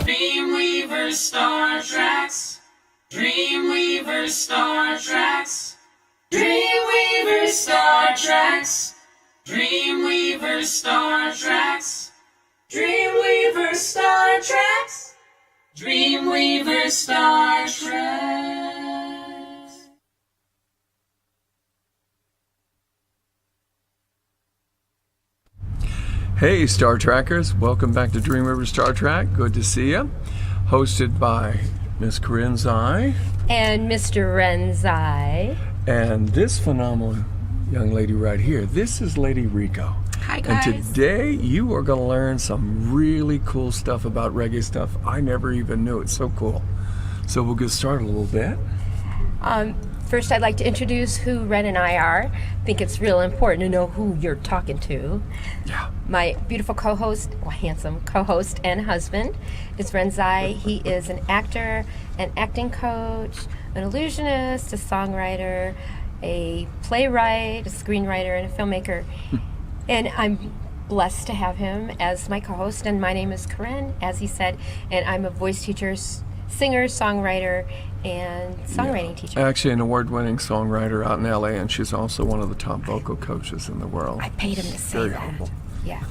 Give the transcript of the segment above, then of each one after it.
DreamWeavers StarTrax. DreamWeavers StarTrax. DreamWeavers StarTrax. DreamWeavers StarTrax. DreamWeavers StarTrax. DreamWeavers StarTrax. Hey Star Trackers, welcome back to DreamWeavers StarTrax. Good to see you. Hosted by Miss Corinne Zai and Mr. Renzai. And this phenomenal young lady right here, this is LadyReiko. Hi guys. And today you are going to learn some really cool stuff about reggae stuff I never even knew. It's so cool. So we'll get started a little bit. First, I'd like to introduce who Ren and I are. I think it's real important to know who you're talking to. Yeah. My beautiful co-host, well, handsome co-host and husband is Renzai. He is an actor, an acting coach, an illusionist, a songwriter, a playwright, a screenwriter, and a filmmaker. And I'm blessed to have him as my co-host. And my name is Corinne, as he said, and I'm a voice teacher, singer, songwriter, and songwriting teacher. Actually an award-winning songwriter out in LA, and she's also one of the top vocal coaches in the world. I paid him to say Very that. humble. Yeah.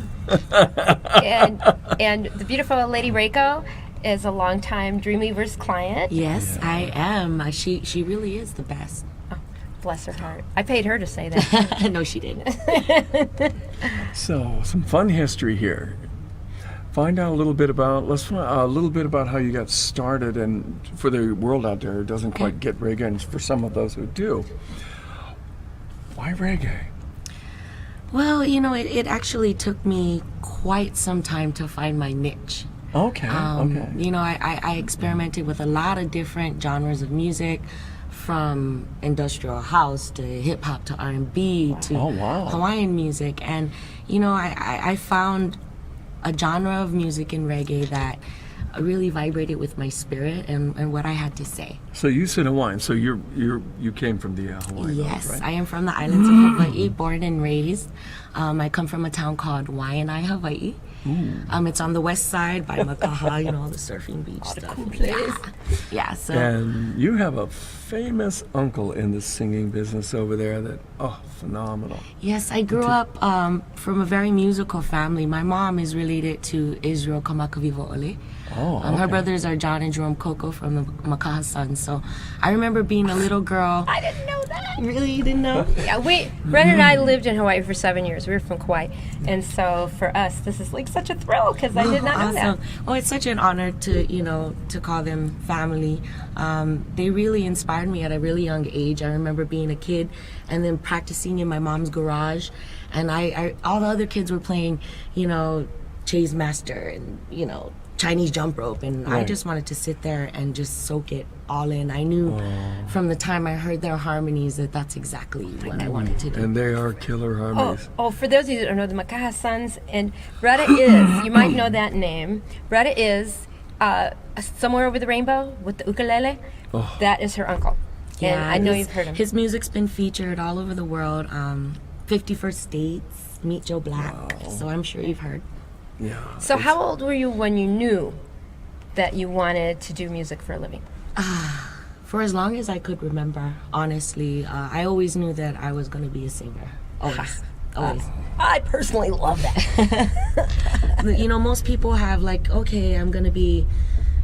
and the beautiful LadyReiko is a longtime DreamWeavers client. Yes, I am. She really is the best. Oh, bless her heart. I paid her to say that. No, she didn't. So, some fun history here. Find out a little bit about, how you got started, and for the world out there who doesn't quite get reggae, and for some of those who do, why reggae? Well, you know, it actually took me quite some time to find my niche. Okay, okay. You know, I experimented with a lot of different genres of music, from industrial house to hip hop to R&B to Hawaiian music, and you know, I found a genre of music in reggae that really vibrated with my spirit and what I had to say. So you said Hawaiian. So you came from the Hawaii. Yes, right? I am from the islands of Hawaii, born and raised. I come from a town called Waianae, Hawaii. It's on the west side by Makaha, you know, all the surfing beach stuff. Cool place. Yeah. So. And you have a famous uncle in the singing business over there that, phenomenal. Yes, I grew up from a very musical family. My mom is related to Israel Kamakavivo'ole. Oh, okay. Her brothers are John and Jerome Coco from the Makaha Sons. So I remember being a little girl. I didn't know that. Really? You didn't know? Yeah, Ren and I lived in Hawaii for 7 years. We were from Kauai. And so for us, this is like such a thrill because I did not know that. Oh, it's such an honor to, you know, to call them family. They really inspired me at a really young age. I remember being a kid and then practicing in my mom's garage. And I all the other kids were playing, you know, Chase Master and, you know, Chinese jump rope, and I just wanted to sit there and just soak it all in. I knew from the time I heard their harmonies that that's exactly what I wanted to do. And they are killer harmonies. For those of you that don't know, the Makaha Sons, and Retta is, you might know that name, Retta is somewhere over the rainbow with the ukulele. That is her uncle. Yeah, and I know you've heard him. His music's been featured all over the world. 51st States, Meet Joe Black, so I'm sure you've heard. Yeah. So how old were you when you knew that you wanted to do music for a living? For as long as I could remember, honestly. I always knew that I was going to be a singer. Always. Always. I personally love that. You know, most people have like, okay, I'm going to be,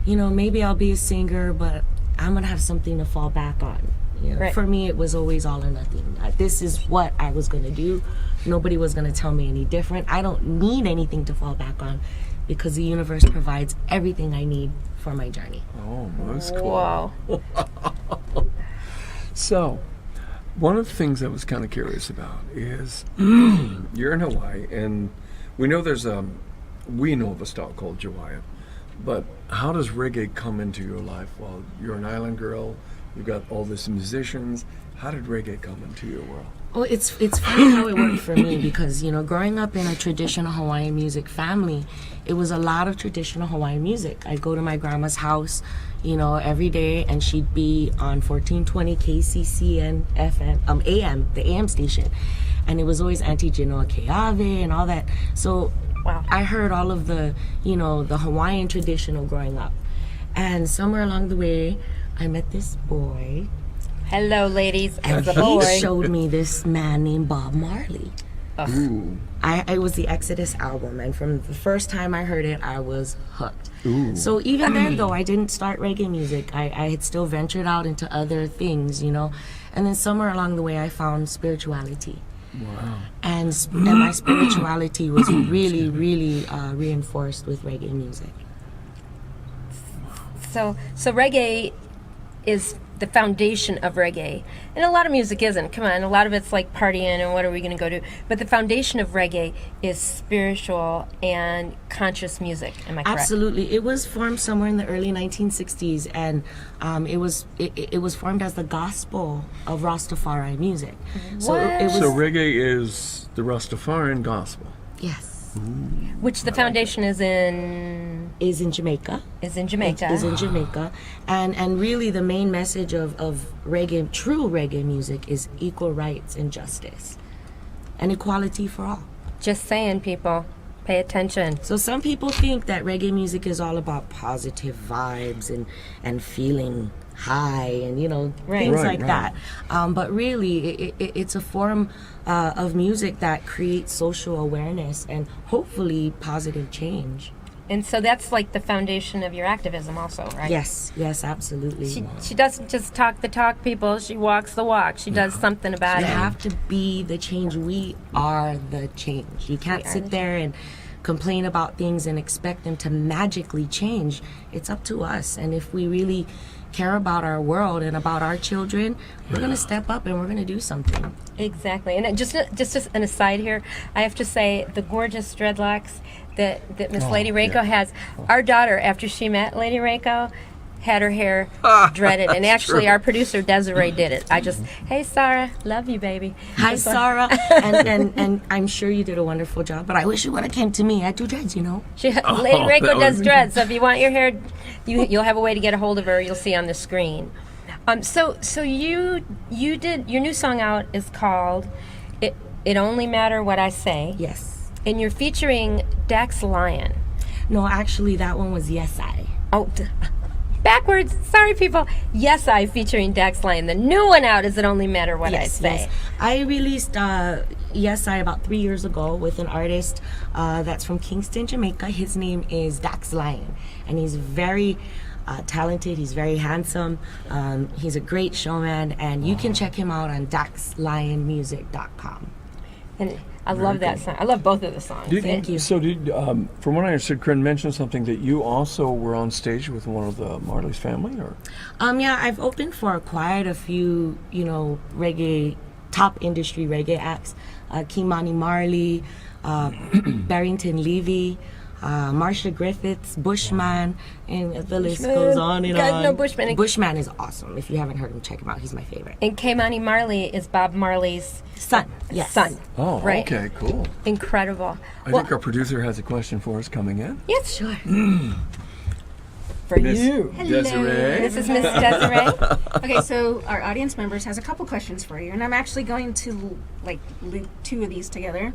you know, maybe I'll be a singer, but I'm going to have something to fall back on. You know, for me, it was always all or nothing. This is what I was going to do. Nobody was going to tell me any different. I don't need anything to fall back on because the universe provides everything I need for my journey. Oh, that's cool. Wow. So, one of the things I was kind of curious about is you're in Hawaii, and we know we know of a style called Jawaya, but how does reggae come into your life? Well, you're an island girl, you've got all these musicians. How did reggae come into your world? Well, it's funny how it worked for me because, you know, growing up in a traditional Hawaiian music family, it was a lot of traditional Hawaiian music. I'd go to my grandma's house, you know, every day, and she'd be on 1420 KCCN FM, AM, the AM station. And it was always Auntie Genoa Keave and all that. So Wow. I heard all of the, the Hawaiian traditional growing up. And somewhere along the way, I met this boy. Hello, ladies. And As a he boy. showed me this man named Bob Marley. Ooh. It was the Exodus album, and from the first time I heard it, I was hooked. Ooh. So even then, though, I didn't start reggae music. I had still ventured out into other things, And then somewhere along the way, I found spirituality. Wow. And my spirituality was really, really reinforced with reggae music. So reggae is the foundation of reggae. And a lot of music isn't. Come on, a lot of it's like partying and what are we going to go do? But the foundation of reggae is spiritual and conscious music. Am I correct? Absolutely. It was formed somewhere in the early 1960s, and it was formed as the gospel of Rastafari music. So it was. So reggae is the Rastafarian gospel. Yes. Which the foundation is in Jamaica. Is in Jamaica. Is in Jamaica. And really the main message of reggae, true reggae music, is equal rights and justice. And equality for all. Just saying, people. Pay attention. So some people think that reggae music is all about positive vibes and feeling high and things like that. But really, it's a form of music that creates social awareness and hopefully positive change. And so that's like the foundation of your activism also, right? Yes, absolutely. She doesn't just talk the talk, people. She walks the walk. She does something about You it. have to be the change. We are the change. You can't sit there and complain about things and expect them to magically change. It's up to us. And if we really care about our world and about our children, we're going to step up and we're going to do something. Exactly. And just an aside here, I have to say the gorgeous dreadlocks that Miss LadyReiko has. Our daughter, after she met LadyReiko, had her hair dreaded. And actually, our producer, Desiree, did it. Hey, Sarah, love you, baby. Hi, Sarah. and I'm sure you did a wonderful job, but I wish you would have came to me. I do dreads, LadyReiko does dreads. So if you want your hair, you'll have a way to get a hold of her. You'll see on the screen. So you did, your new song out is called It Only Matter What I Say. Yes. And you're featuring Dax Lion. No, actually, that one was Yes I. Oh, backwards. Sorry, people. Yes, I featuring Dax Lion. The new one out is It Only Matter What I Say. Yes. I released Yes I about 3 years ago with an artist that's from Kingston, Jamaica. His name is Dax Lion, and he's very talented. He's very handsome. He's a great showman, and you can check him out on daxlionmusic.com. And I love that song. I love both of the songs. Thank you. So from what I understood, Corinne mentioned something that you also were on stage with one of the Marley's family, or? Yeah, I've opened for quite a few, reggae, top industry reggae acts. Kimani Marley, Barrington Levy, Marsha Griffiths, Bushman, and the list goes on and Guys on. know Bushman. Bushman is awesome. If you haven't heard him, check him out. He's my favorite. And Kimani Marley is Bob Marley's Son. Yes. son. Oh, Right. okay, cool. Incredible. I think our producer has a question for us coming in. Yes, sure. For Miss you. Desiree. This is Miss Desiree. Okay, so our audience members has a couple questions for you, and I'm actually going to loop two of these together.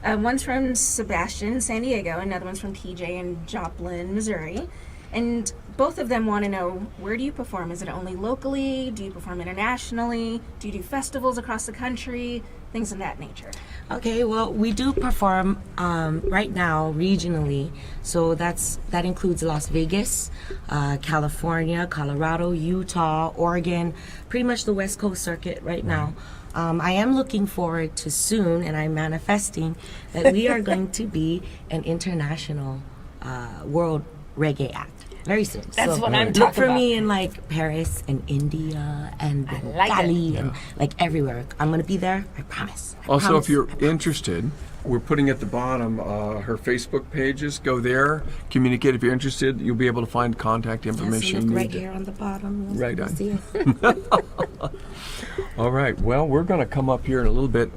One's from Sebastian in San Diego, another one's from TJ in Joplin, Missouri. And both of them want to know, where do you perform? Is it only locally? Do you perform internationally? Do you do festivals across the country? Things of that nature. Okay, well, we do perform right now regionally. So that includes Las Vegas, California, Colorado, Utah, Oregon, pretty much the West Coast circuit right now. I am looking forward to soon, and I'm manifesting that we are going to be an international world reggae act very soon. That's so what I'm look talking for about. me in Paris and India and Cali and everywhere. I'm going to be there. I promise. I Also, promise. if you're interested, we're putting at the bottom her Facebook pages. Go there, communicate if you're interested. You'll be able to find contact information. Yes, you look need right here on the bottom. Right on. See it. All right. Well, we're going to come up here in a little bit.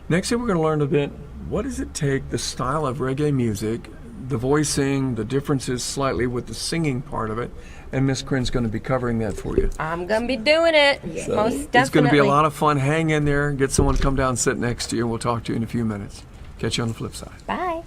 Next thing we're going to learn a bit, what does it take, the style of reggae music, the voicing, the differences slightly with the singing part of it, and Miss Corinne's going to be covering that for you. I'm going to be doing it. Most definitely. It's going to be a lot of fun. Hang in there. Get someone to come down and sit next to you. We'll talk to you in a few minutes. Catch you on the flip side. Bye.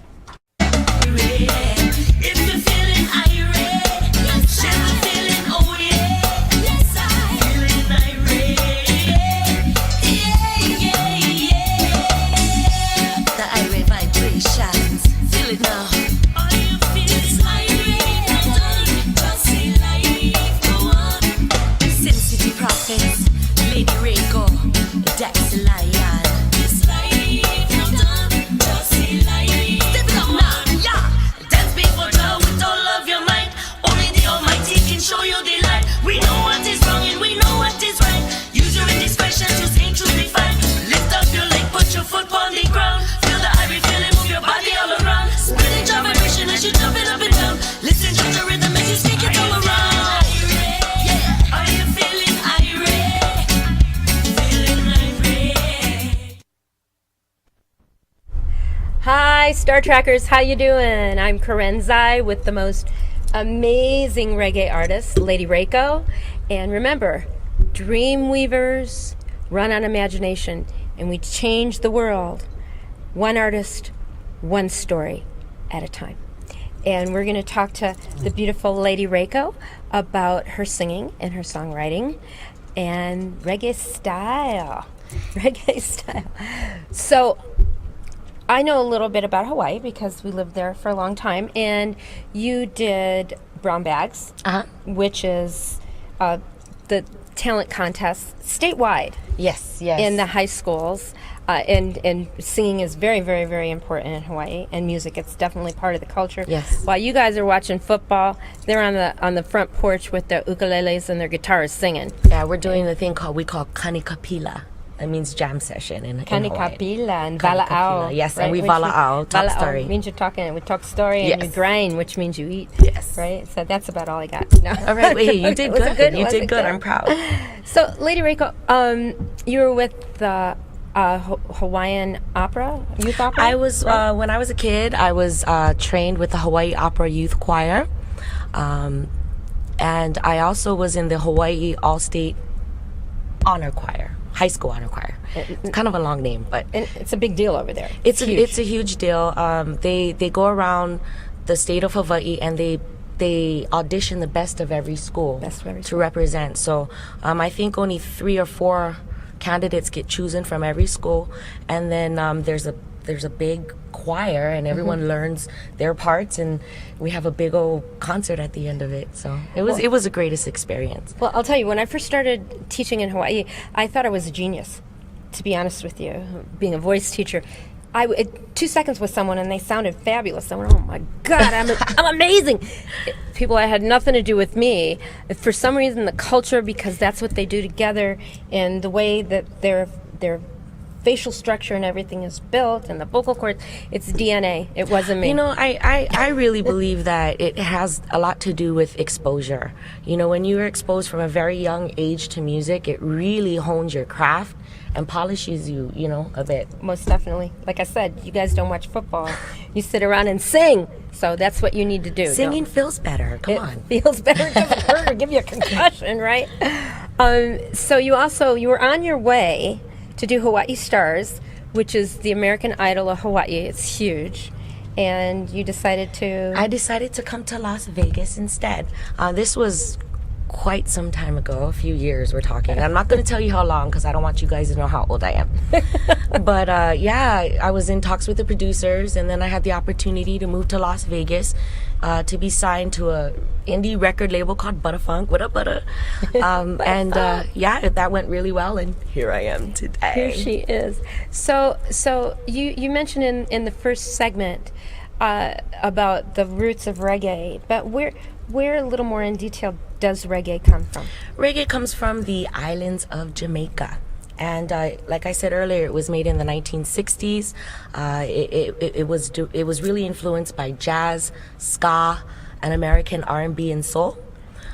Hi, Star Trackers. How you doing? I'm Karen Zai with the most amazing reggae artist, LadyReiko. And remember, DreamWeavers run on imagination, and we change the world one artist, one story at a time. And we're going to talk to the beautiful LadyReiko about her singing and her songwriting and reggae style. Reggae style. So I know a little bit about Hawaii because we lived there for a long time. And you did Brown Bags, which is the talent contest statewide. Yes. In the high schools. And singing is very, very, very important in Hawaii, and music. It's definitely part of the culture. Yes. While you guys are watching football, they're on the front porch with their ukuleles and their guitars singing. Yeah, we're doing the thing we call kanikapila. That means jam session in Hawaii. Kanikapila and Kanikapila, vala'au. yes, and we vala'au, talk vala'au story. means you're talking. We talk story, and you Yes. grind, which means you eat. Yes. Right. So that's about all I got. No. All right, wait, you did Was it good. You Was did it good. I'm proud. So, LadyReiko, you were with the Hawaiian Opera, Youth Opera? I was when I was a kid. I was trained with the Hawaii Opera Youth Choir, and I also was in the Hawaii All-State Honor Choir, high school honor choir. It's kind of a long name, but And it's a big deal over there. it's huge. a huge deal. They go around the state of Hawaii and they audition the best of every school, to represent. So I think only 3 or 4 candidates get chosen from every school, and then there's a big choir, and everyone learns their parts, and we have a big old concert at the end of it. So it was the greatest experience. Well, I'll tell you, when I first started teaching in Hawaii, I thought I was a genius, to be honest with you, being a voice teacher. 2 seconds with someone and they sounded fabulous. I went, oh my God, I'm amazing. People that had nothing to do with me. For some reason, the culture, because that's what they do together, and the way that their facial structure and everything is built, and the vocal cords, it's DNA. It wasn't me. You know, I really believe that it has a lot to do with exposure. You know, when you're exposed from a very young age to music, it really hones your craft and polishes you, a bit. Most definitely. Like I said, you guys don't watch football. You sit around and sing. So that's what you need to do. Singing feels better. Come on. It feels better. It doesn't hurt or give you a concussion, right? So you were on your way to do Hawaii Stars, which is the American Idol of Hawaii. It's huge. And you decided to... I decided to come to Las Vegas instead. This was quite some time ago, a few years we're talking. I'm not going to tell you how long because I don't want you guys to know how old I am. But I was in talks with the producers, and then I had the opportunity to move to Las Vegas to be signed to a indie record label called Butterfunk. What up, Butter? That went really well, and here I am today. Here she is. So you mentioned in the first segment about the roots of reggae, but where a little more in detail does reggae come from? Reggae comes from the islands of Jamaica. And like I said earlier, it was made in the 1960s. It was really influenced by jazz, ska, and American R&B and soul.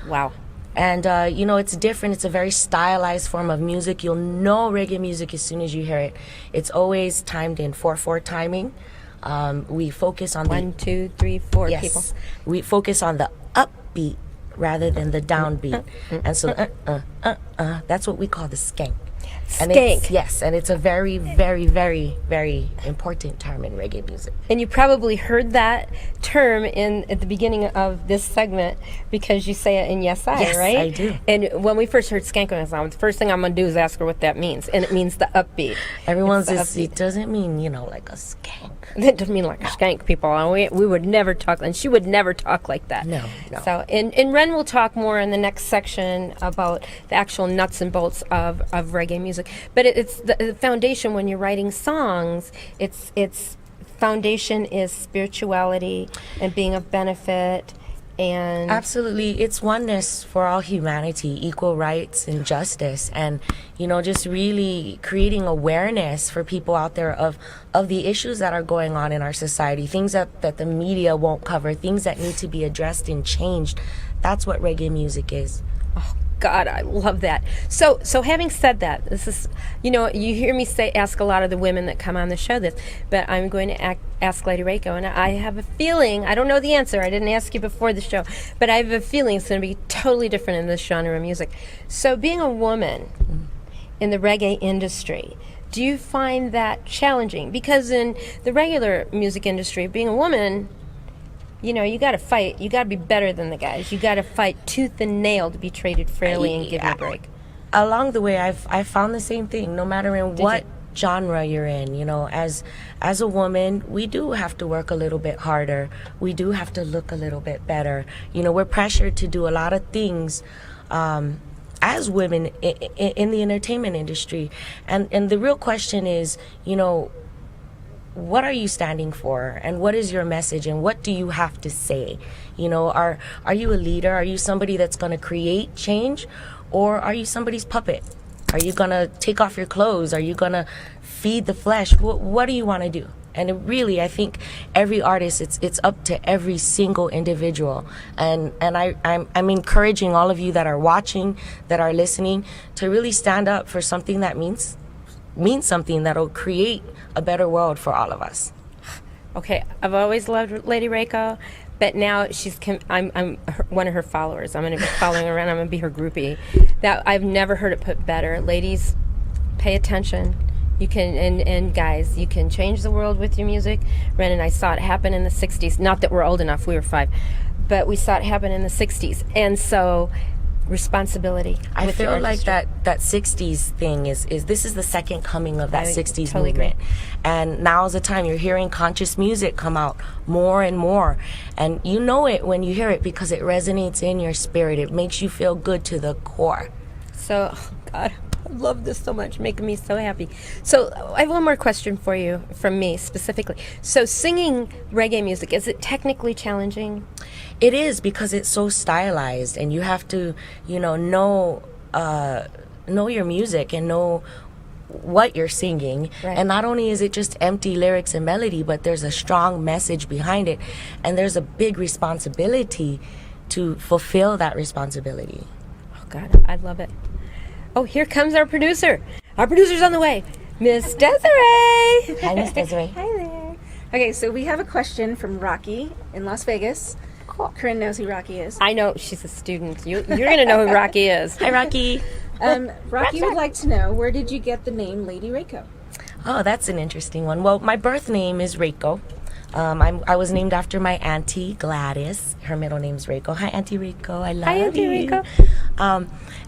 Wow. And, it's different. It's a very stylized form of music. You'll know reggae music as soon as you hear it. It's always timed in 4/4 timing. We focus on 1, 2, 3, 4 yes, people. We focus on the upbeat rather than the downbeat. And so, that's what we call the skank. Skank. And it's a very, very, very, very important term in reggae music. And you probably heard that term at the beginning of this segment because you say it in Yes I, Yes, right? I do. And when we first heard skank, the first thing I'm going to do is ask her what that means. And it means the upbeat. Everyone's It's the it doesn't mean, like a skank. That doesn't mean like a skank, people. And we would never talk, and she would never talk like that. No. So, and Ren will talk more in the next section about the actual nuts and bolts of reggae music. But it's the foundation when you're writing songs. It's foundation is spirituality and being of benefit. And Absolutely. It's oneness for all humanity, equal rights and justice, and, just really creating awareness for people out there of the issues that are going on in our society, things that the media won't cover, things that need to be addressed and changed. That's what reggae music is. God, I love that. So having said that, this is, you hear me ask a lot of the women that come on the show this, but I'm going to ask LadyReiko, and I have a feeling, I don't know the answer, I didn't ask you before the show, but I have a feeling it's going to be totally different in this genre of music. So being a woman in the reggae industry, do you find that challenging? Because in the regular music industry, being a woman, you got to fight. You got to be better than the guys. You got to fight tooth and nail to be treated fairly and give you a break. Along the way, I've found the same thing. No matter in what genre you're in, as a woman, we do have to work a little bit harder. We do have to look a little bit better. We're pressured to do a lot of things as women in the entertainment industry. And the real question is, what are you standing for, and what is your message, and what do you have to say? Are you a leader? Are you somebody that's going to create change, or are you somebody's puppet? Are you going to take off your clothes? Are you going to feed the flesh? What do you want to do? And I think every artist, it's up to every single individual. And I'm encouraging all of you that are watching, that are listening, to really stand up for something that means something, that'll create a better world for all of us. Okay, I've always loved LadyReiko, but now I'm one of her followers. I'm going to be following her around. I'm going to be her groupie. That I've never heard it put better. Ladies, pay attention. You can, and guys, you can change the world with your music. Ren and I saw it happen in the 60s. Not that we're old enough, we were 5, but we saw it happen in the 60s. And so, responsibility. I feel like that 60s thing is this is the second coming of that 60s totally movement. Agree. And now is the time you're hearing conscious music come out more and more. And you know it when you hear it because it resonates in your spirit. It makes you feel good to the core. So, God, I love this so much, making me so happy. So I have one more question for you, from me specifically. So singing reggae music, is it technically challenging? It is, because it's so stylized, and you have to, know your music and know what you're singing. Right. And not only is it just empty lyrics and melody, but there's a strong message behind it, and there's a big responsibility to fulfill that responsibility. Oh God, I love it. Oh, here comes our producer. Our producer's on the way, Miss Desiree. Hi, Miss Desiree. Hi there. Okay, so we have a question from Rocky in Las Vegas. Cool. Corinne knows who Rocky is. I know, she's a student. You're going to know who Rocky is. Hi, Rocky. Rocky would like to know, where did you get the name LadyReiko? Oh, that's an interesting one. Well, my birth name is Reiko. I was named after my auntie Gladys. Her middle name's Reiko. Hi, Auntie Reiko. I love Hi, Auntie you. Reiko.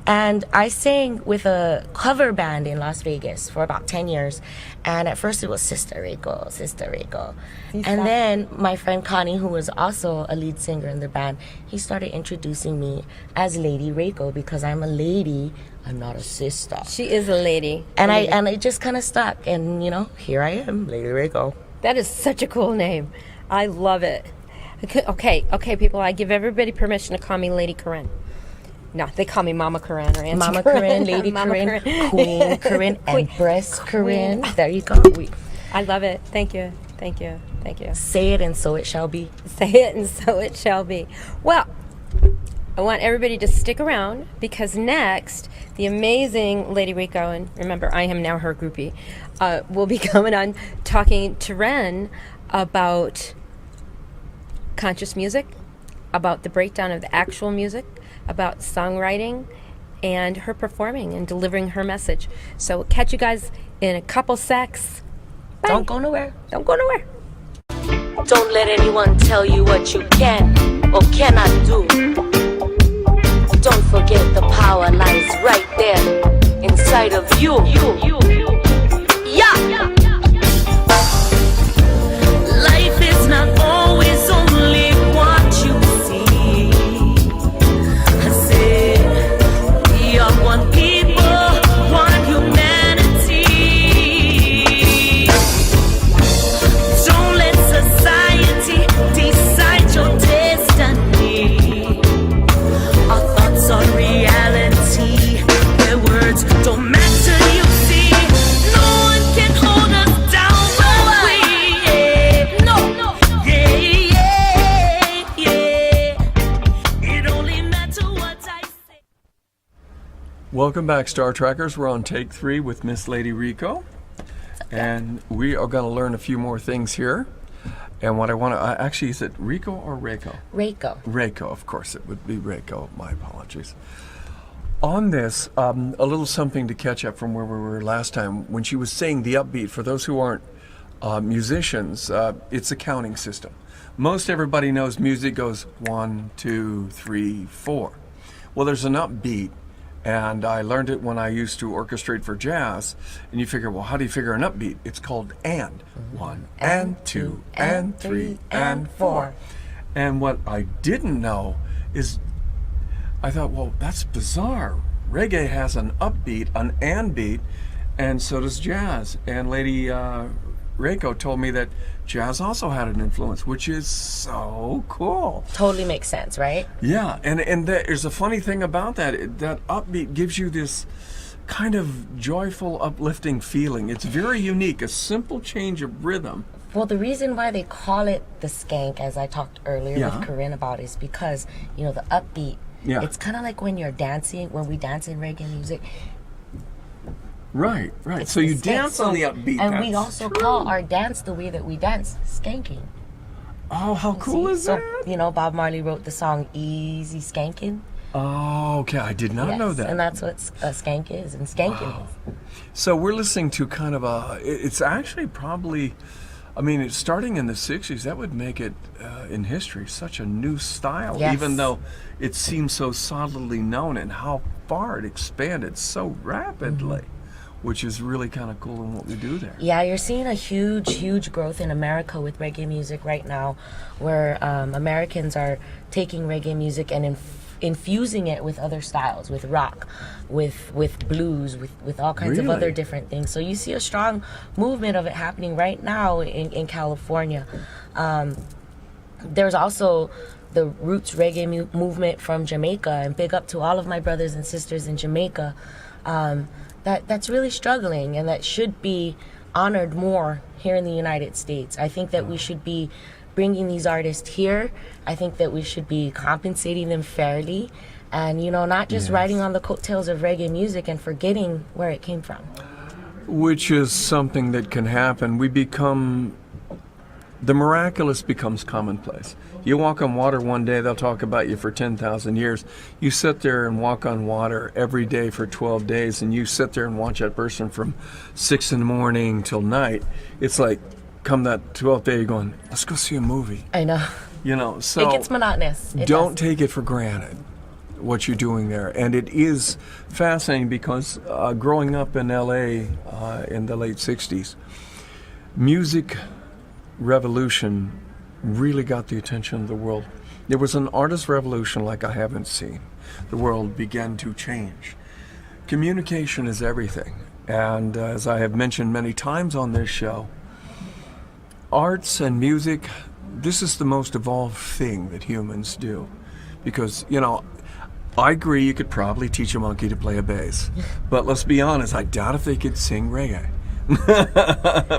And I sang with a cover band in Las Vegas for about 10 years. And at first it was Sister Reiko, Sister Reiko. And then my friend Connie, who was also a lead singer in the band, he started introducing me as LadyReiko because I'm a lady. I'm not a sister. She is a lady. And it just kind of stuck. And, here I am, LadyReiko. That is such a cool name. I love it. Okay, people, I give everybody permission to call me Lady Corinne. No, they call me Mama Corinne or Auntie Mama Corinne, Corinne, Lady Mama Corinne, Queen Corinne, Empress Corinne. There you go. I love it. Thank you. Say it and so it shall be. Say it and so it shall be. Well, I want everybody to stick around because next, the amazing LadyReiko, and remember, I am now her groupie, will be coming on talking to Ren about conscious music, about the breakdown of the actual music, about songwriting, and her performing and delivering her message. So catch you guys in a couple secs. Bye. Don't go nowhere. Don't go nowhere. Don't let anyone tell you what you can or cannot do. Don't forget the power lies right there inside of you. Yeah. Life is not always only what you see. I said we are one people, one humanity. Don't let society decide your destiny. Our thoughts are reality. Their words don't matter, you see. Welcome back, Star Trekkers. We're on take 3 with Miss LadyReiko, and we are going to learn a few more things here. And what I want to actually, is it Reiko or Reiko? Reiko. Reiko, of course, it would be Reiko. My apologies. On this, a little something to catch up from where we were last time when she was saying the upbeat. For those who aren't musicians, it's a counting system. Most everybody knows music goes 1, 2, 3, 4. Well, there's an upbeat. And I learned it when I used to orchestrate for jazz. And you figure, well, how do you figure an upbeat? It's called and. 1, and 2, and 3, and 4. And what I didn't know is, I thought, well, that's bizarre. Reggae has an upbeat, an and beat, and so does jazz. And Lady Reiko told me that jazz also had an influence, which is so cool. Totally makes sense, right? Yeah, and there's a funny thing about that. That upbeat gives you this kind of joyful, uplifting feeling. It's very unique, a simple change of rhythm. Well, the reason why they call it the skank, as I talked earlier with Corinne about, is because, you know, the upbeat, it's kind of like when you're dancing, when we dance in reggae music. Right. It's So the you skank. dance on the upbeat. And That's we also true. call our dance the way that we dance skanking. Oh, how cool is So, that? you know, Bob Marley wrote the song Easy Skanking. Oh, okay. I did not know that. And that's what a skank is, and skanking is. So we're listening to kind of it's actually probably, I mean, it's starting in the 60s. That would make it, in history, such a new style, Yes. even though it seems so solidly known, and how far it expanded so rapidly, which is really kind of cool in what we do there. Yeah, you're seeing a huge growth in America with reggae music right now, where Americans are taking reggae music and infusing it with other styles, with rock, with blues, with all kinds of other Really? different things. So you see a strong movement of it happening right now in California. There's also the roots reggae movement from Jamaica, and big up to all of my brothers and sisters in Jamaica. That's really struggling, and that should be honored more here in the United States. I think that we should be bringing these artists here. I think that we should be compensating them fairly, and, you know, not just riding on the coattails of reggae music and forgetting where it came from. Which is something that can happen. The miraculous becomes commonplace. You walk on water one day, they'll talk about you for 10,000 years. You sit there and walk on water every day for 12 days, and you sit there and watch that person from 6 in the morning till night. It's like, come that 12th day, you're going, let's go see a movie. I know. You know, so It gets monotonous. It don't does. take it for granted what you're doing there. And it is fascinating because growing up in LA in the late 60s, music revolution really got the attention of the world. There was an artist revolution like I haven't seen. The world began to change. Communication is everything. And as I have mentioned many times on this show, arts and music, this is the most evolved thing that humans do. Because, you know, I agree you could probably teach a monkey to play a bass. But let's be honest, I doubt if they could sing reggae.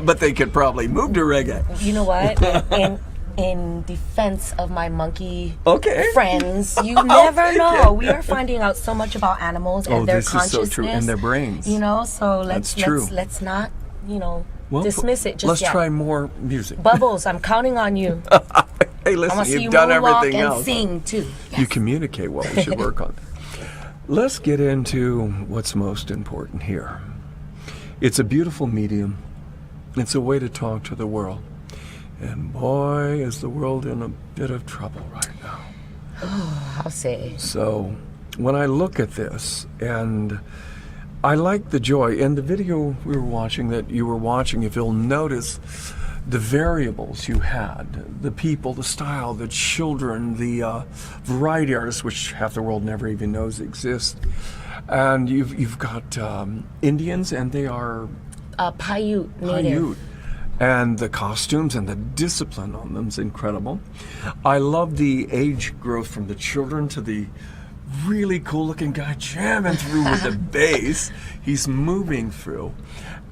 But they could probably move to reggae. You know what? In defense of my monkey Okay. friends, you I'll never take know. it. We are finding out so much about animals and their this consciousness. is so true. And their brains. You know, so let's That's true. let's not, you know, Well, dismiss it just let's yet. try more music. Bubbles, I'm counting on you. Hey, I listen, want to see you you've done moonwalk everything and else. sing too. You communicate well. We should work on that. Let's get into what's most important here. It's a beautiful medium. It's a way to talk to the world. And boy, is the world in a bit of trouble right now. I'll say. So when I look at this, and I like the joy, in the video we were watching, that you were watching, if you'll notice the variables you had, the people, the style, the children, the variety artists, which half the world never even knows exist. And you've got Indians, and they are Paiute native. Paiute. And the costumes and the discipline on them is incredible. I love the age growth from the children to the really cool looking guy jamming through with the bass. He's moving through.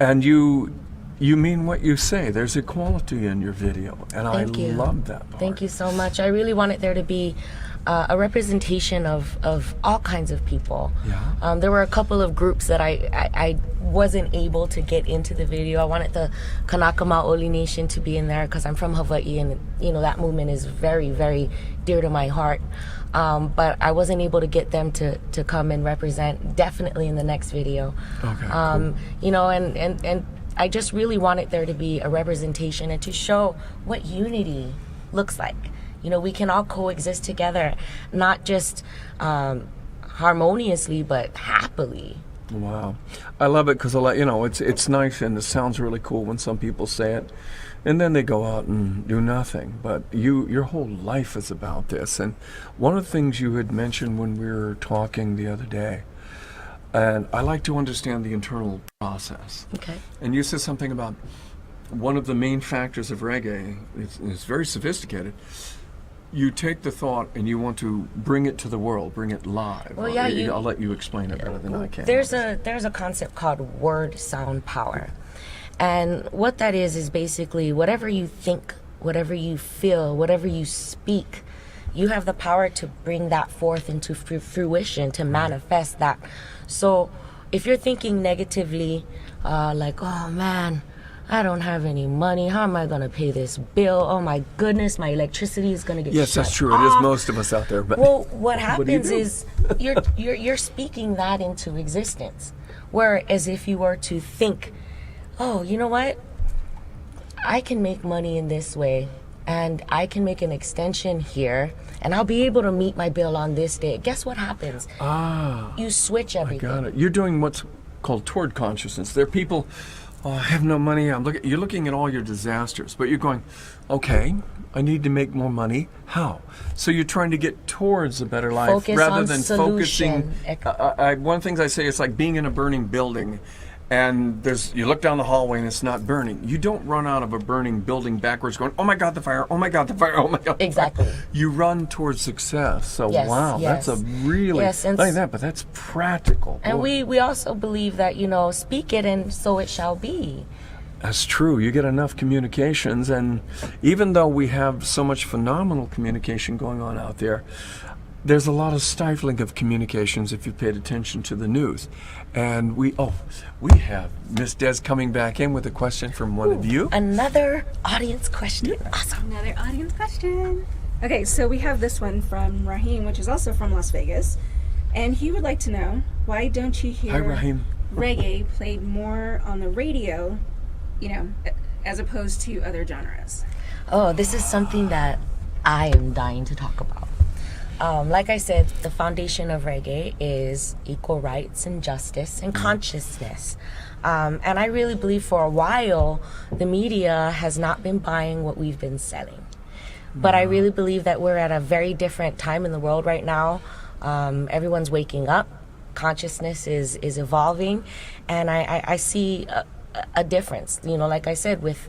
And you mean what you say. There's equality in your video. And Thank I you. love that part. Thank you so much. I really wanted there to be a representation of all kinds of people. Yeah. There were a couple of groups that I wasn't able to get into the video. I wanted the Kanaka Maoli Nation to be in there because I'm from Hawaii, and that movement is very, very dear to my heart. But I wasn't able to get them to come and represent, definitely in the next video. Okay, cool. And I just really wanted there to be a representation and to show what unity looks like. We can all coexist together, not just harmoniously, but happily. Wow. I love it because, it's nice and it sounds really cool when some people say it, and then they go out and do nothing. But your whole life is about this. And one of the things you had mentioned when we were talking the other day, and I like to understand the internal process. Okay. And you said something about one of the main factors of reggae, it's very sophisticated. You take the thought and you want to bring it to the world, bring it live. Well, yeah, I'll let you explain it better than I can. There's a concept called word sound power. And what that is basically whatever you think, whatever you feel, whatever you speak, you have the power to bring that forth into fruition, to manifest that. So if you're thinking negatively, like, oh man, I don't have any money. How am I going to pay this bill? Oh my goodness, my electricity is going to get Yes, shut that's true. off. It is most of us out there. But well, what happens do? is you're speaking that into existence. Whereas if you were to think, oh, you know what? I can make money in this way, and I can make an extension here, and I'll be able to meet my bill on this day. Guess what happens? You switch everything. I got it. You're doing what's called toward consciousness. There are people, I have no money. You're looking at all your disasters, but you're going, okay, I need to make more money. How? So you're trying to get towards a better life Focus rather on than solution. focusing. One of the things I say is like being in a burning building, and you look down the hallway and it's not burning. You don't run out of a burning building backwards going, oh my God, the fire, oh my God, the fire, oh my God. Exactly. You run towards success. So Yes, wow, yes. that's a really, Yes, and not only that, but that's practical. And Boy. we also believe that, speak it and so it shall be. That's true. You get enough communications, and even though we have so much phenomenal communication going on out there, there's a lot of stifling of communications if you paid attention to the news. And we have Miss Des coming back in with a question from one of you. Another audience question. Awesome. Another audience question. Okay, so we have this one from Raheem, which is also from Las Vegas. And he would like to know, why don't you hear Hi, Raheem. reggae played more on the radio, as opposed to other genres? Oh, this is something that I am dying to talk about. Like I said, the foundation of reggae is equal rights and justice and consciousness. And I really believe for a while, the media has not been buying what we've been selling. But I really believe that we're at a very different time in the world right now. Everyone's waking up. Consciousness is evolving. And I see a difference. Like I said, with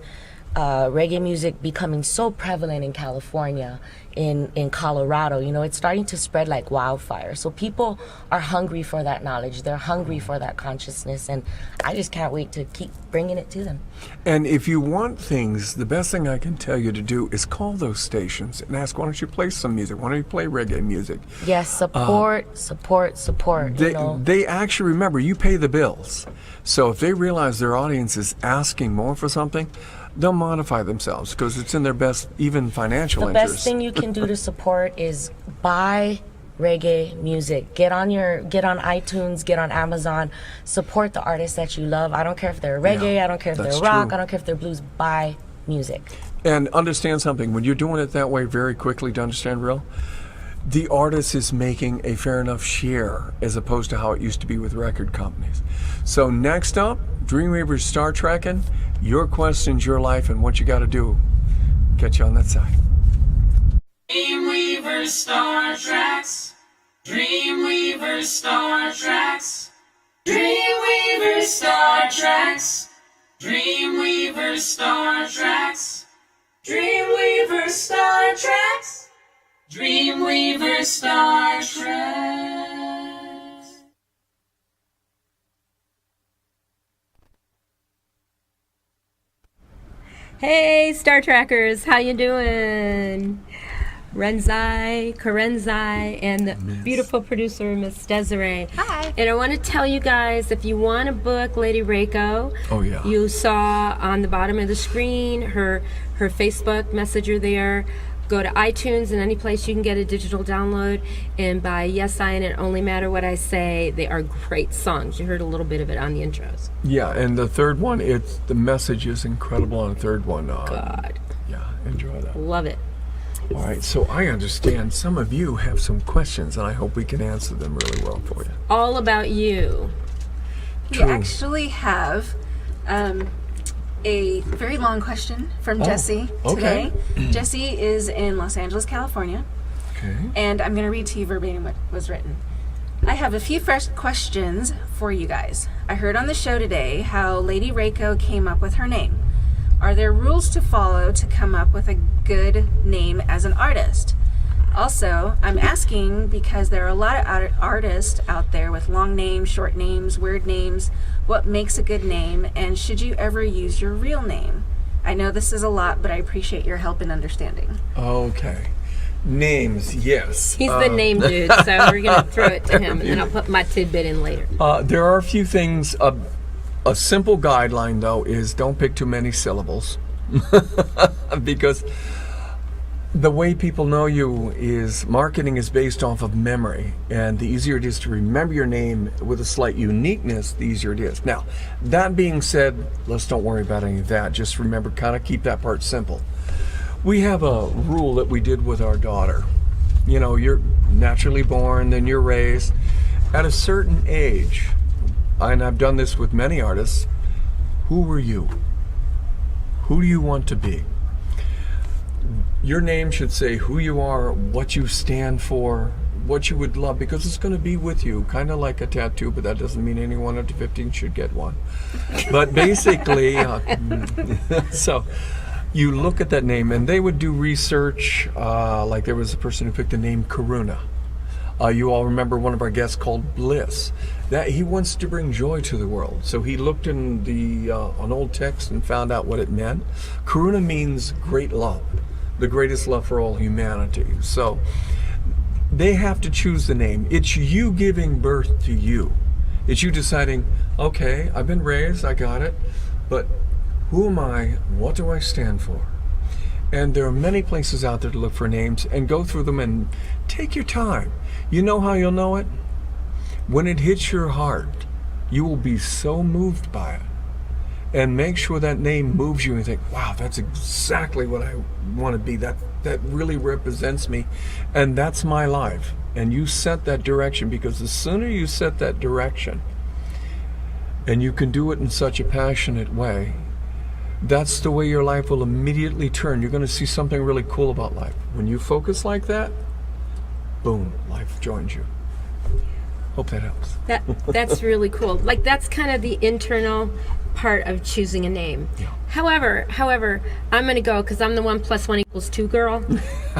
reggae music becoming so prevalent in California, in Colorado, it's starting to spread like wildfire. So people are hungry for that knowledge. They're hungry for that consciousness, and I just can't wait to keep bringing it to them. And if you want things, the best thing I can tell you to do is call those stations and ask, why don't you play some music? Why don't you play reggae music? Yes, support. They actually, remember, you pay the bills. So if they realize their audience is asking more for something, they'll modify themselves because it's in their best, even financial The interest. best thing you can do to support is buy reggae music. Get on iTunes, get on Amazon, support the artists that you love. I don't care if they're reggae, I don't care if they're that's rock, true. I don't care if they're blues. Buy music. And understand something, when you're doing it that way very quickly to understand real, the artist is making a fair enough share as opposed to how it used to be with record companies. So next up, DreamWeavers StarTrax, your questions, your life, and what you got to do. Catch you on that side. DreamWeavers StarTrax. DreamWeavers StarTrax. DreamWeavers StarTrax. DreamWeavers StarTrax. DreamWeavers StarTrax. DreamWeavers StarTrax. Hey, Star Trackers, how you doing? Renzai, Karenzai, and the beautiful producer, Miss Desiree. Hi. And I want to tell you guys, if you want to book LadyReiko, Oh, yeah. you saw on the bottom of the screen her Facebook messenger there. Go to iTunes and any place you can get a digital download and buy Yes I and It Only Matter What I Say. They are great songs. You heard a little bit of it on the intros. Yeah, and the third one, the message is incredible on the third one. God, Yeah, enjoy that. love it. All right, so I understand some of you have some questions, and I hope we can answer them really well for you. All about you. We True. actually have a very long question from Oh, Jesse okay. today. Jesse is in Los Angeles, California, Okay. and I'm going to read to you verbatim what was written. I have a few fresh questions for you guys. I heard on the show today how LadyReiko came up with her name. Are there rules to follow to come up with a good name as an artist? Also, I'm asking because there are a lot of artists out there with long names, short names, weird names. What makes a good name, and should you ever use your real name? I know this is a lot, but I appreciate your help in understanding. Okay. Names, yes. He's the name dude, so we're going to throw it to him, and then I'll put my tidbit in later. There are a few things. A simple guideline, though, is don't pick too many syllables. Because the way people know you is marketing is based off of memory, and the easier it is to remember your name with a slight uniqueness, the easier it is. Now, that being said, let's don't worry about any of that. Just remember, kind of keep that part simple. We have a rule that we did with our daughter. You know, you're naturally born, then you're raised. At a certain age, and I've done this with many artists, who are you? Who do you want to be? Your name should say who you are, what you stand for, what you would love, because it's going to be with you, kind of like a tattoo, but that doesn't mean anyone under 15 should get one. But basically, so you look at that name, and they would do research, like there was a person who picked the name Karuna. You all remember one of our guests called Bliss. That he wants to bring joy to the world. So he looked in an old text and found out what it meant. Karuna means great love, the greatest love for all humanity. So they have to choose the name. It's you giving birth to you. It's you deciding, okay, I've been raised, I got it, but who am I? What do I stand for? And there are many places out there to look for names, and go through them and take your time. You know how you'll know it? When it hits your heart, you will be so moved by it. And make sure that name moves you and think, wow, that's exactly what I want to be. That really represents me. And that's my life. And you set that direction, because the sooner you set that direction, and you can do it in such a passionate way, that's the way your life will immediately turn. You're going to see something really cool about life. When you focus like that, boom, life joins you. Hope that helps. That's really cool. Like, that's kind of the internal part of choosing a name. Yeah. However, I'm going to go, because I'm the 1 + 1 = 2 girl.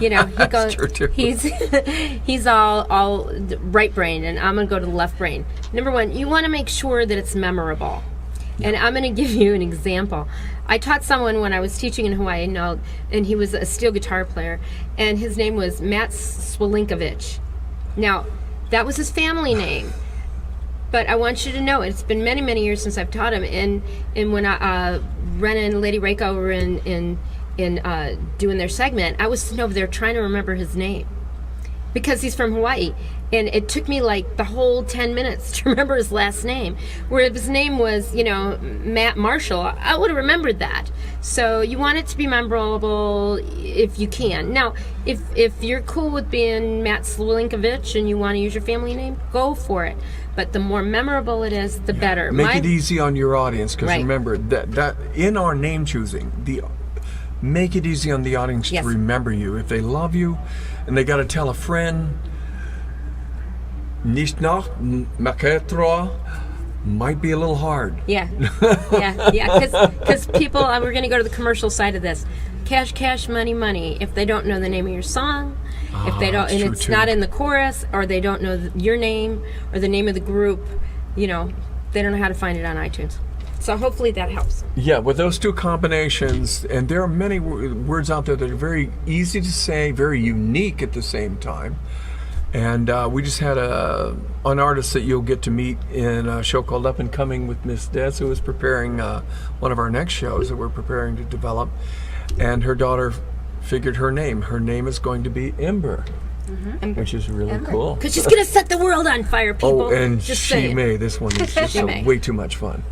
You know, he goes. True, too. He's all right brain, and I'm going to go to the left brain. Number one, you want to make sure that it's memorable. And I'm going to give you an example. I taught someone when I was teaching in Hawaii, and he was a steel guitar player, and his name was Matt Swalinkovich. Now, that was his family name. But I want you to know, it's been many, many years since I've taught him. And when Ren and LadyReiko were in doing their segment, I was sitting over there trying to remember his name, because he's from Hawaii. And it took me like the whole 10 minutes to remember his last name. Where if his name was, Matt Marshall, I would have remembered that. So you want it to be memorable if you can. Now, if you're cool with being Matt Swalinkovich and you want to use your family name, go for it. But the more memorable it is, the better. Make it easy on your audience, because Right. remember that in our name choosing, make it easy on the audience Yes. to remember you. If they love you and they got to tell a friend, nicht nach Maketro might be a little hard. Yeah, because people, we're going to go to the commercial side of this. Cash, money. If they don't know the name of your song, if they don't, that's and true, it's too. not in the chorus, or they don't know your name or the name of the group, they don't know how to find it on iTunes. So hopefully that helps. Yeah, with those two combinations, and there are many words out there that are very easy to say, very unique at the same time. And we just had an artist that you'll get to meet in a show called Up and Coming with Miss Des, who is preparing one of our next shows that we're preparing to develop. And her daughter figured her name. Her name is going to be Ember, which is really cool. Because she's going to set the world on fire, people. Oh, and Just she saying. may. This one is just way too much fun.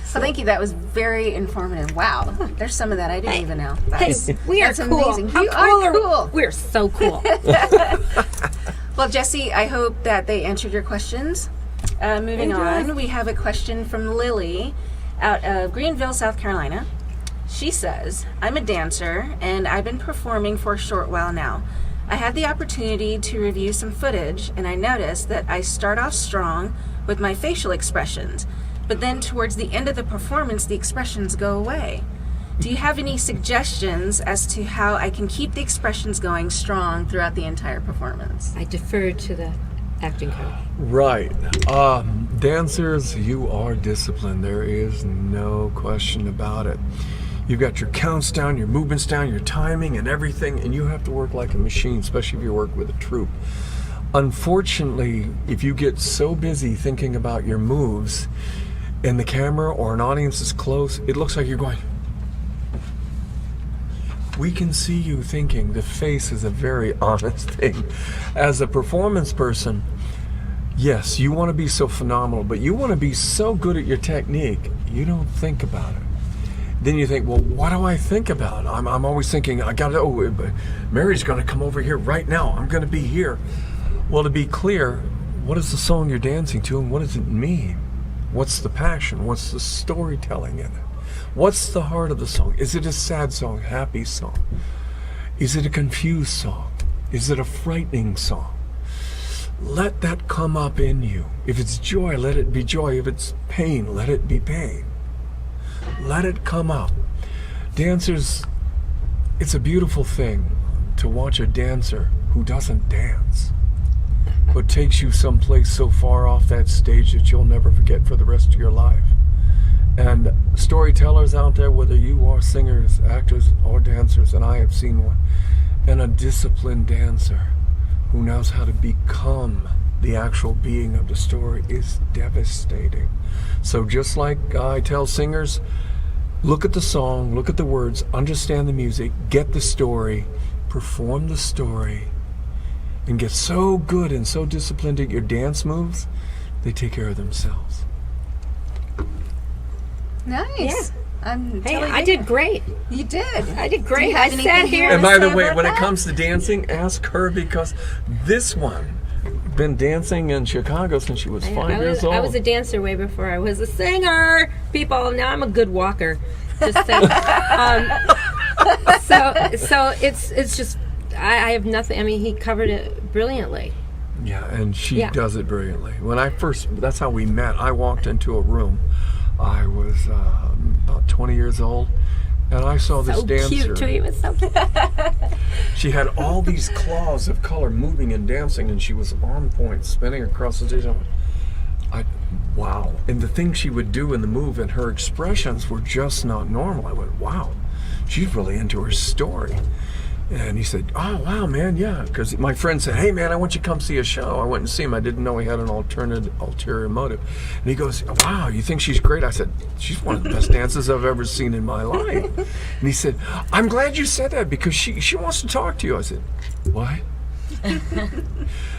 So thank you. That was very informative. Wow. There's some of that I didn't even know. Hey, we are that's cool. amazing. How You cool are are we? cool. We're so cool. Well, Jesse, I hope that they answered your questions. Moving on, we have a question from Lily out of Greenville, South Carolina. She says, I'm a dancer and I've been performing for a short while now. I had the opportunity to review some footage and I noticed that I start off strong with my facial expressions, but then towards the end of the performance, the expressions go away. Do you have any suggestions as to how I can keep the expressions going strong throughout the entire performance? I defer to the acting coach. Right. Dancers, you are disciplined. There is no question about it. You've got your counts down, your movements down, your timing and everything, and you have to work like a machine, especially if you work with a troupe. Unfortunately, if you get so busy thinking about your moves and the camera or an audience is close, it looks like you're going... We can see you thinking. The face is a very honest thing. As a performance person, yes, you want to be so phenomenal, but you want to be so good at your technique, you don't think about it. Then you think, well, what do I think about? I'm always thinking, Mary's going to come over here right now. I'm going to be here. Well, to be clear, what is the song you're dancing to and what does it mean? What's the passion? What's the storytelling in it? What's the heart of the song? Is it a sad song, happy song? Is it a confused song? Is it a frightening song? Let that come up in you. If it's joy, let it be joy. If it's pain, let it be pain. Let it come up. Dancers, it's a beautiful thing to watch a dancer who doesn't dance, but takes you someplace so far off that stage that you'll never forget for the rest of your life. And storytellers out there, whether you are singers, actors, or dancers, and I have seen one, and a disciplined dancer who knows how to become the actual being of the story is devastating. So just like I tell singers, look at the song, look at the words, understand the music, get the story, perform the story, and get so good and so disciplined at your dance moves, they take care of themselves. Nice. Hey, I did great. You did. I did great. Do you have I anything sat you here. wanna And by the say way, about when it that? comes to dancing, ask her, because this one been dancing in Chicago since she was 5 years old. I was a dancer way before I was a singer. People, now I'm a good walker. Just saying. So it's just I have nothing. I mean, he covered it brilliantly. Yeah, and she does it brilliantly. When I first, that's how we met. I walked into a room. I was about 20 years old, and I saw this dancer. So cute too. He was so cute. She had all these claws of color moving and dancing, and she was on point, spinning across the stage. Wow. And the things she would do in the move and her expressions were just not normal. I went, wow, she's really into her story. And he said, oh, wow, man, yeah. Because my friend said, hey, man, I want you to come see a show. I went and see him. I didn't know he had an ulterior motive. And he goes, wow, you think she's great? I said, she's one of the best dancers I've ever seen in my life. And he said, I'm glad you said that because she wants to talk to you. I said, what?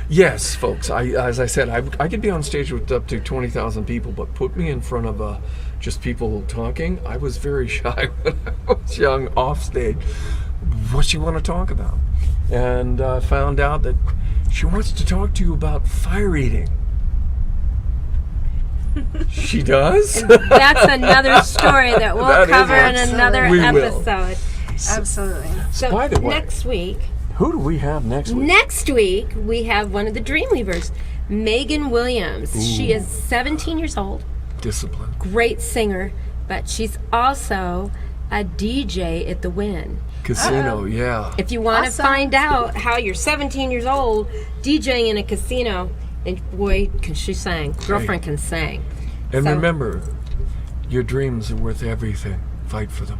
Yes, folks, as I said, I could be on stage with up to 20,000 people, but put me in front of just people talking. I was very shy when I was young off stage. What you want to talk about? And found out that she wants to talk to you about fire eating. She does? That's another story that we'll cover in another episode. Absolutely. So by the way, next week, who do we have next week? Next week, we have one of the DreamWeavers, Megan Williams. Ooh. She is 17 years old. Discipline. Great singer, but she's also a DJ at the Wynn. Casino, yeah. If you want to find out how you're 17 years old DJing in a casino, and boy, can she sing. Girlfriend can sing. And remember, Your dreams are worth everything. Fight for them.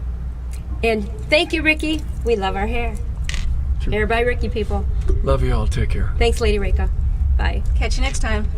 And thank you, Ricky. We love our hair. Sure. Hair by Ricky, people. Love you all. Take care. Thanks, Lady Reiko. Bye. Catch you next time.